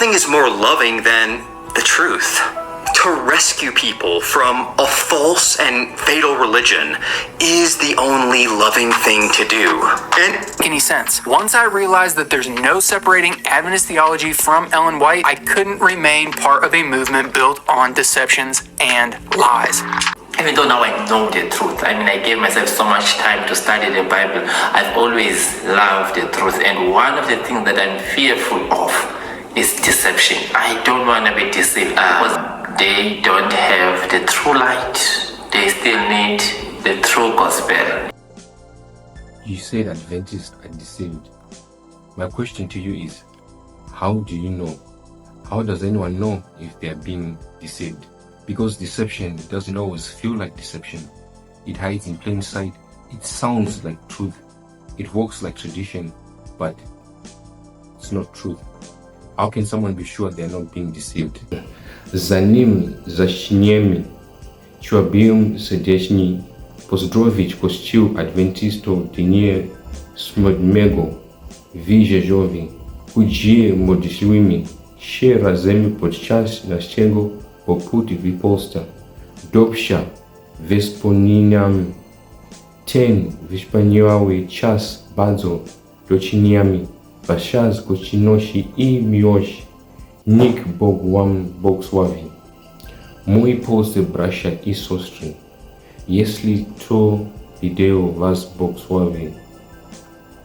Nothing is more loving than the truth. To rescue people from a false and fatal religion is the only loving thing to do. And Any sense. Once I realized that there's no separating Adventist theology from Ellen White, I couldn't remain part of a movement built on deceptions and lies. Even though now I know the truth, I gave myself so much time to study the Bible, I've always loved the truth. And one of the things that I'm fearful of is deception. I don't want to be deceived because they don't have the true light. They still need the true gospel. You said Adventists are deceived. My question to you is, how do you know? How does anyone know if they are being deceived? Because deception doesn't always feel like deception. It hides in plain sight. It sounds like truth. It walks like tradition, but it's not truth. How can someone be sure they are not being deceived? Zanim zashniemi, chwabium sedeshni, pozdrovich postiu adventisto tinie smodmego, vijejovi, ujie modishwimi, she razemi podchas na stengo poputi viposta, dopsha vesponinami, ten vishpanyawe chas badzo dochiniami, bashaz kochinoshi I mioshi, nik bogwam bogswavi, mui poste brasha I sostri, jesli to video vas bogswavi,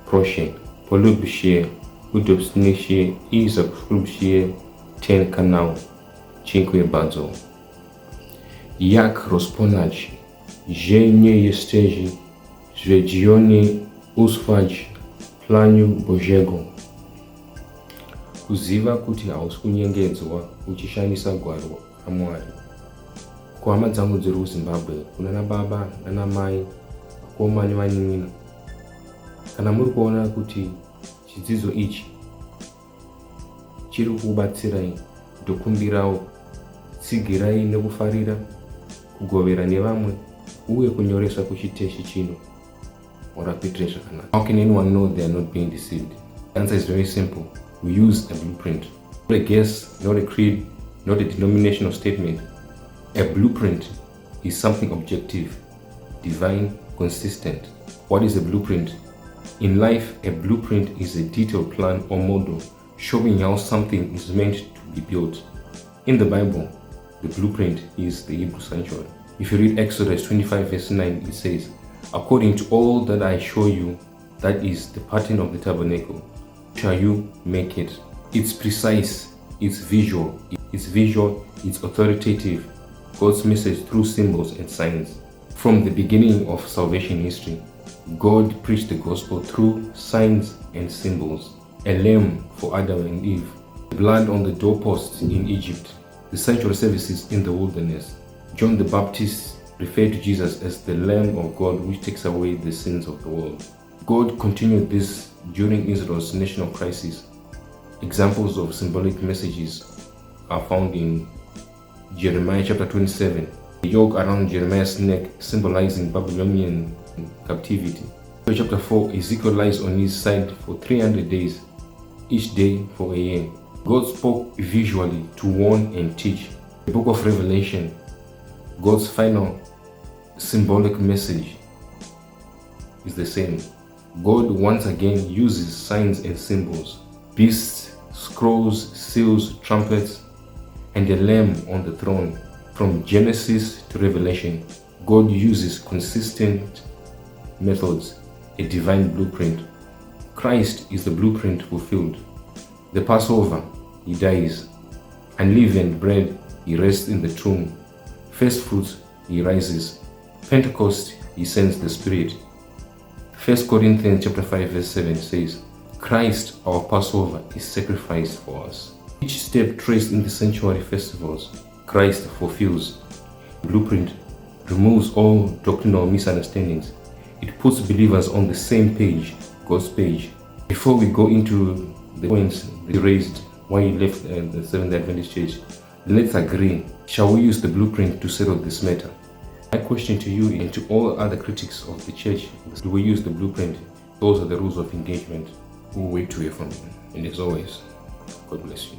proše, polubše, udobsnejšie I subskrybšie ten kanał. Dziękuję bardzo. Jak rozpoznać, że nie jesteś zwiedziony usłać planu Bożego? Kuziva kuti hausikunyengedzwa uchishandisa gwaro raMwari. Kuhama dzangu dziri kuZimbabwe kunana baba nana mai, vakoma nevanin'ina. Kana muri kuona kuti chidzidzo ichi chiri kukubatsirai, ndokumbirawo tsigirai nekufarira kugovera nevamwe uye kunyoresa kuchiteshi chino murapitire zvakanaka. How can anyone know they are not being deceived? The answer is very simple. We use a blueprint. Not a guess, not a creed, not a denominational statement. A blueprint is something objective, divine, consistent. What is a blueprint? In life, a blueprint is a detailed plan or model showing how something is meant to be built. In the Bible, the blueprint is the Hebrew sanctuary. If you read Exodus 25 verse 9, it says, according to all that I show you, that is the pattern of the tabernacle, shall you make it. It's precise, it's visual, it's authoritative. God's message through symbols and signs. From the beginning of salvation history, God preached the gospel through signs and symbols. A lamb for Adam and Eve, blood on the doorposts in Egypt, the sanctuary services in the wilderness. John the Baptist referred to Jesus as the Lamb of God which takes away the sins of the world. God continued this during Israel's national crisis. Examples of symbolic messages are found in Jeremiah chapter 27, the yoke around Jeremiah's neck symbolizing Babylonian captivity. Chapter 4, Ezekiel lies on his side for 300 days, each day for a year. God spoke visually to warn and teach. The book of Revelation, God's final symbolic message is the same. God once again uses signs and symbols, beasts, scrolls, seals, trumpets, and a lamb on the throne. From Genesis to Revelation, God uses consistent methods, a divine blueprint. Christ is the blueprint fulfilled. The Passover, he dies. Unleavened bread, he rests in the tomb. First fruits, he rises. Pentecost, he sends the Spirit. 1 Corinthians chapter 5 verse 7 says, Christ, our Passover, is sacrificed for us. Each step traced in the sanctuary festivals, Christ fulfills. Blueprint removes all doctrinal misunderstandings. It puts believers on the same page, God's page. Before we go into the points that raised why you left the Seventh-day Adventist Church, let's agree. Shall we use the blueprint to settle this matter? My question to you and to all other critics of the church, do we use the blueprint? Those are the rules of engagement. We'll wait to hear from you. And as always, God bless you.